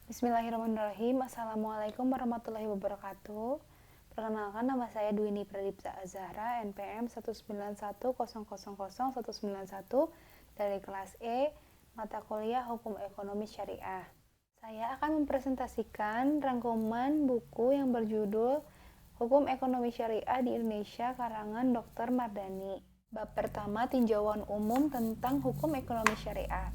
Bismillahirrahmanirrahim. Assalamualaikum warahmatullahi wabarakatuh. Perkenalkan, nama saya Dwini Pradipta Azahra, NPM 191000191 dari kelas E, mata kuliah Hukum Ekonomi Syariah. Saya akan mempresentasikan rangkuman buku yang berjudul Hukum Ekonomi Syariah di Indonesia karangan Dr. Mardani. Bab pertama, tinjauan umum tentang hukum ekonomi syariah.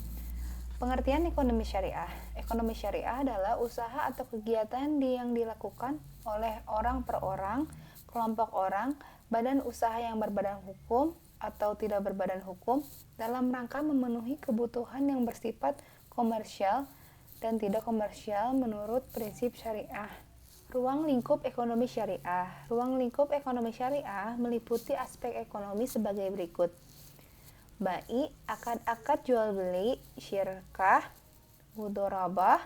Pengertian ekonomi syariah. Ekonomi syariah adalah usaha atau kegiatan yang dilakukan oleh orang per orang, kelompok orang, badan usaha yang berbadan hukum atau tidak berbadan hukum dalam rangka memenuhi kebutuhan yang bersifat komersial dan tidak komersial menurut prinsip syariah. Ruang lingkup ekonomi syariah. Ruang lingkup ekonomi syariah meliputi aspek ekonomi sebagai berikut. Bai, akad-akad jual beli, syirkah, mudorabah,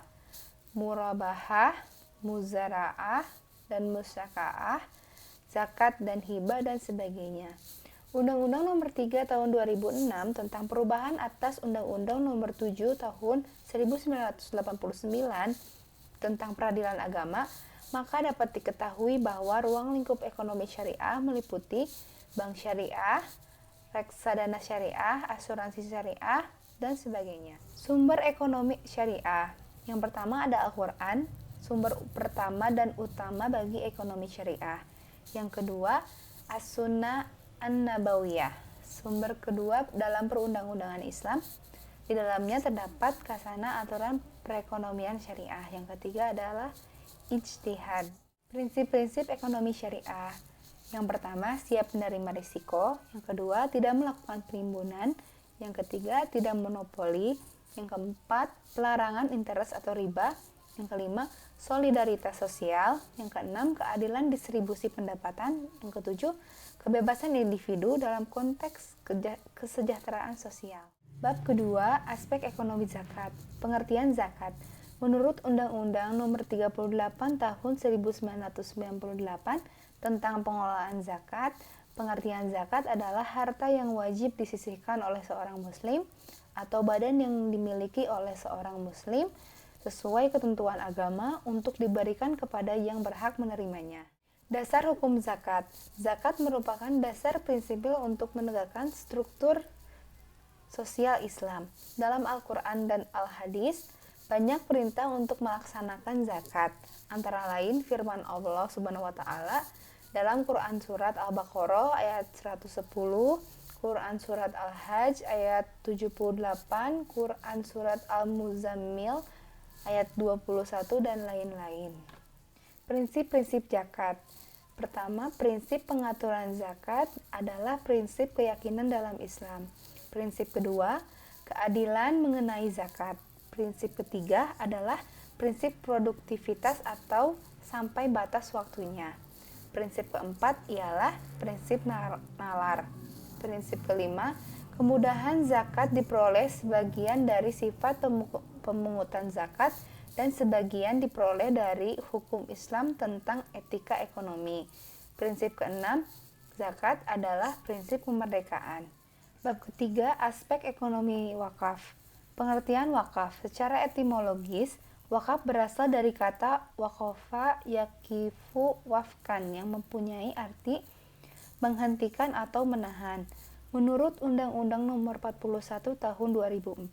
murabahah, muzara'ah, dan musyaka'ah, zakat dan hibah dan sebagainya. Undang-Undang Nomor 3 Tahun 2006 tentang perubahan atas Undang-Undang Nomor 7 Tahun 1989 tentang peradilan agama, maka dapat diketahui bahwa ruang lingkup ekonomi syariah meliputi bank syariah, reksadana syariah, asuransi syariah, dan sebagainya. Sumber ekonomi syariah. Yang pertama ada Al-Quran, sumber pertama dan utama bagi ekonomi syariah. Yang kedua, As-Sunnah An-Nabawiyah, sumber kedua dalam perundang-undangan Islam. Di dalamnya terdapat kasana aturan perekonomian syariah. Yang ketiga adalah ijtihad. Prinsip-prinsip ekonomi syariah. Yang pertama, siap menerima risiko. Yang kedua, tidak melakukan penimbunan. Yang ketiga, tidak monopoli. Yang keempat, pelarangan interest atau riba. Yang kelima, solidaritas sosial. Yang keenam, keadilan distribusi pendapatan. Yang ketujuh, kebebasan individu dalam konteks kesejahteraan sosial. Bab kedua, aspek ekonomi zakat. Pengertian zakat. Menurut Undang-Undang Nomor 38 Tahun 1998 tentang pengelolaan zakat, pengertian zakat adalah harta yang wajib disisihkan oleh seorang muslim atau badan yang dimiliki oleh seorang muslim sesuai ketentuan agama untuk diberikan kepada yang berhak menerimanya. Dasar hukum zakat. Zakat merupakan dasar prinsipil untuk menegakkan struktur sosial Islam. Dalam Al-Quran dan Al-Hadis, banyak perintah untuk melaksanakan zakat, antara lain firman Allah Subhanahu wa taala dalam Quran surat Al-Baqarah ayat 110, Quran surat Al-Hajj ayat 78, Quran surat Al-Muzammil ayat 21 dan lain-lain. Prinsip-prinsip zakat. Pertama, prinsip pengaturan zakat adalah prinsip keyakinan dalam Islam. Prinsip kedua, keadilan mengenai zakat. Prinsip ketiga adalah prinsip produktivitas atau sampai batas waktunya. Prinsip keempat ialah prinsip nalar. Prinsip kelima, kemudahan zakat diperoleh sebagian dari sifat pemungutan zakat dan sebagian diperoleh dari hukum Islam tentang etika ekonomi. Prinsip keenam, zakat adalah prinsip kemerdekaan. Bab ketiga, aspek ekonomi wakaf. Pengertian wakaf. Secara etimologis, wakaf berasal dari kata waqafa yaqifu wafkan yang mempunyai arti menghentikan atau menahan. Menurut Undang-Undang Nomor 41 Tahun 2004,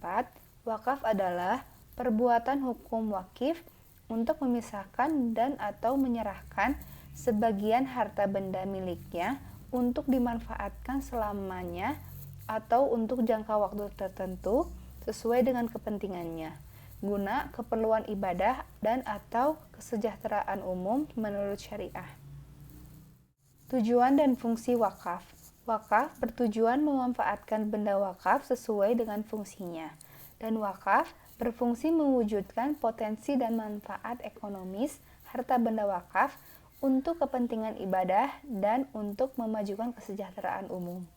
wakaf adalah perbuatan hukum wakif untuk memisahkan dan atau menyerahkan sebagian harta benda miliknya untuk dimanfaatkan selamanya atau untuk jangka waktu tertentu sesuai dengan kepentingannya, guna keperluan ibadah dan atau kesejahteraan umum menurut syariah. Tujuan dan fungsi wakaf. Wakaf bertujuan memanfaatkan benda wakaf sesuai dengan fungsinya, dan wakaf berfungsi mewujudkan potensi dan manfaat ekonomis harta benda wakaf untuk kepentingan ibadah dan untuk memajukan kesejahteraan umum.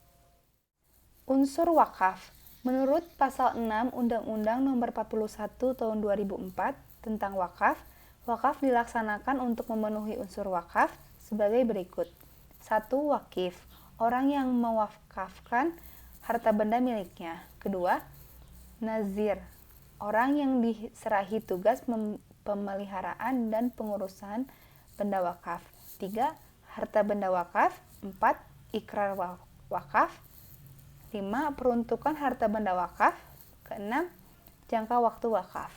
Unsur wakaf. Menurut Pasal 6 Undang-Undang Nomor 41 Tahun 2004 tentang wakaf, wakaf dilaksanakan untuk memenuhi unsur wakaf sebagai berikut. 1. Wakif, orang yang mewakafkan harta benda miliknya. Kedua, nazir, orang yang diserahi tugas pemeliharaan dan pengurusan benda wakaf. 3. Harta benda wakaf. 4. Ikrar wakaf. 5. Peruntukan harta benda wakaf. Keenam, jangka waktu wakaf.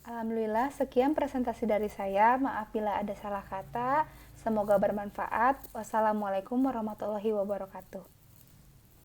Alhamdulillah, sekian presentasi dari saya. Maaf bila ada salah kata. Semoga bermanfaat. Wassalamualaikum warahmatullahi wabarakatuh.